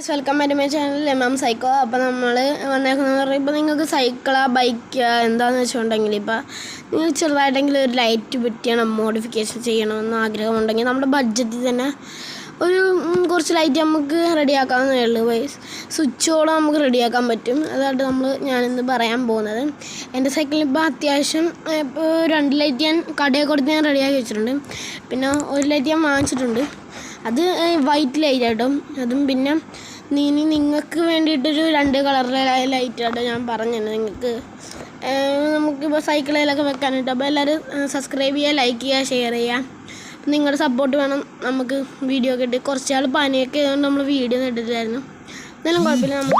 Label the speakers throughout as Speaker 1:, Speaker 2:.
Speaker 1: Welcome back to my channel M psycho. അപ്പോൾ നമ്മൾ വന്നേക്കുന്നത് പറയുമ്പോൾ ഇപ്പോൾ നിങ്ങൾക്ക് സൈക്കിളാ ബൈക്ക് എന്താണെന്ന് വെച്ചിട്ടുണ്ടെങ്കിൽ ഇപ്പോൾ നിങ്ങൾ ചെറുതായിട്ടെങ്കിലും ഒരു ലൈറ്റ് പറ്റിയണം മോഡിഫിക്കേഷൻ ചെയ്യണമെന്ന് ആഗ്രഹമുണ്ടെങ്കിൽ നമ്മുടെ ബഡ്ജറ്റിൽ തന്നെ ഒരു കുറച്ച് ലൈറ്റ് നമുക്ക് റെഡിയാക്കാവുന്നതേ ഉള്ളൂ. സ്വിച്ചോടെ നമുക്ക് റെഡിയാക്കാൻ പറ്റും. അതായിട്ട് ഞാനിന്ന് പറയാൻ പോകുന്നത്. എൻ്റെ സൈക്കിളിൽ ഇപ്പോൾ അത്യാവശ്യം ഇപ്പോൾ 2 ലൈറ്റ് ഞാൻ കടയിൽ കൊടുത്ത് ഞാൻ റെഡിയാക്കി വെച്ചിട്ടുണ്ട്. പിന്നെ ഒരു ലൈറ്റ് ഞാൻ വാങ്ങിച്ചിട്ടുണ്ട്. അത് വൈറ്റ് ലൈറ്റായിട്ടും അതും പിന്നെ നിങ്ങൾക്ക് വേണ്ടിയിട്ടൊരു 2 കളറിലെ ലൈറ്റായിട്ട് ഞാൻ പറഞ്ഞിട്ടുണ്ട് നിങ്ങൾക്ക്. നമുക്കിപ്പോൾ സൈക്കിളിലൊക്കെ വെക്കാനായിട്ട്. അപ്പോൾ എല്ലാവരും സബ്സ്ക്രൈബ് ചെയ്യുക, ലൈക്ക് ചെയ്യുക, ഷെയർ ചെയ്യുക. നിങ്ങളുടെ സപ്പോർട്ട് വേണം. നമുക്ക് വീഡിയോ ഒക്കെ ഇട്ട് കുറച്ച് നാൾ പനിയൊക്കെ ആയതുകൊണ്ട് നമ്മൾ വീഡിയോ ഒന്നും ഇട്ടിട്ടില്ലായിരുന്നു. എന്നാലും കുഴപ്പമില്ല, നമ്മൾ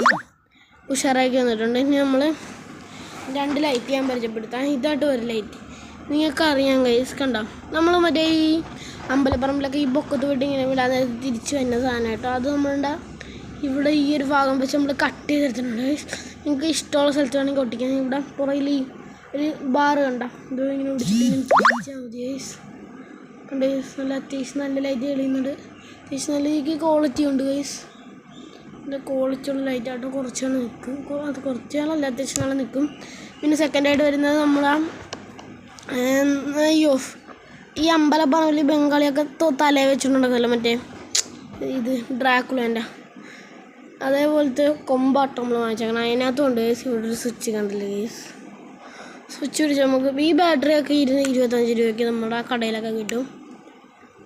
Speaker 1: ഉഷാറാക്കി വന്നിട്ടുണ്ട്. ഇനി നമ്മൾ 2 ലൈറ്റ് ഞാൻ പരിചയപ്പെടുത്താം. ഇതായിട്ട് ഒരു ലൈറ്റ് നിങ്ങൾക്കറിയാം ഗൈസ്, കണ്ടോ നമ്മൾ മറ്റേ ഈ അമ്പലപ്പറമ്പിലൊക്കെ ഈ ബൊക്കത്ത് പോയിട്ട് ഇങ്ങനെ വിടാൻ തിരിച്ച് വരുന്ന സാധനമായിട്ടോ. അത് നമ്മളുടെ ഇവിടെ ഈ ഒരു ഭാഗം വെച്ച് നമ്മൾ കട്ട് ചെയ്തെടുത്തിട്ടുണ്ട്. നിങ്ങൾക്ക് ഇഷ്ടമുള്ള സ്ഥലത്ത് വേണമെങ്കിൽ ഒട്ടിക്കാൻ. ഇവിടെ പുറകിൽ ഈ ഒരു ബാറ് കണ്ടോ, ഇത് ഇങ്ങനെ പിടിച്ചിട്ട് ഇങ്ങനെ തിരിച്ചാൽ മതി ഗൈസ്. കണ്ട് ഗൈസ്, നല്ല അത്യാവശ്യം നല്ല ലൈറ്റ് തെളിയുന്നുണ്ട്. അത്യാവശ്യം നല്ല രീതിക്ക് ക്വാളിറ്റി ഉണ്ട് ഗൈസ്. നല്ല ക്വാളിറ്റിയുള്ള ലൈറ്റായിട്ട് കുറച്ച് നാൾ നിൽക്കും. അത് കുറച്ച് നാളല്ല, അത്യാവശ്യം നാളെ നിൽക്കും. പിന്നെ സെക്കൻഡായിട്ട് വരുന്നത് നമ്മളാ ഈ അമ്പലപ്പറമ്പിൽ ബംഗാളിയൊക്കെ തലയിൽ വെച്ചിട്ടുണ്ടല്ലോ, മറ്റേ ഇത് ഡ്രാക്കുളേൻ്റെ അതേപോലത്തെ കൊമ്പാട്ടം നമ്മൾ വാങ്ങിച്ചേക്കണം. അതിനകത്തും ഉണ്ട് ഗൈസ്. ഇവിടെ ഒരു സ്വിച്ച് കണ്ടില്ലേ ഗൈസ്, സ്വിച്ച് പിടിച്ച് നമുക്ക് ഈ ബാറ്ററിയൊക്കെ 25 രൂപയ്ക്ക് നമ്മുടെ കടയിലൊക്കെ കിട്ടും.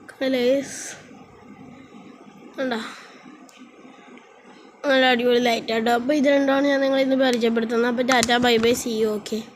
Speaker 1: കണ്ടല്ലേ ഗൈസ്, കണ്ടോ നല്ല അടിപൊളി ലൈറ്റായിട്ടോ. അപ്പോൾ ഇത് രണ്ടാണ് ഞാൻ നിങ്ങളിന്ന് പരിചയപ്പെടുത്തുന്നത്. അപ്പോൾ tata, bye bye, see you, okay.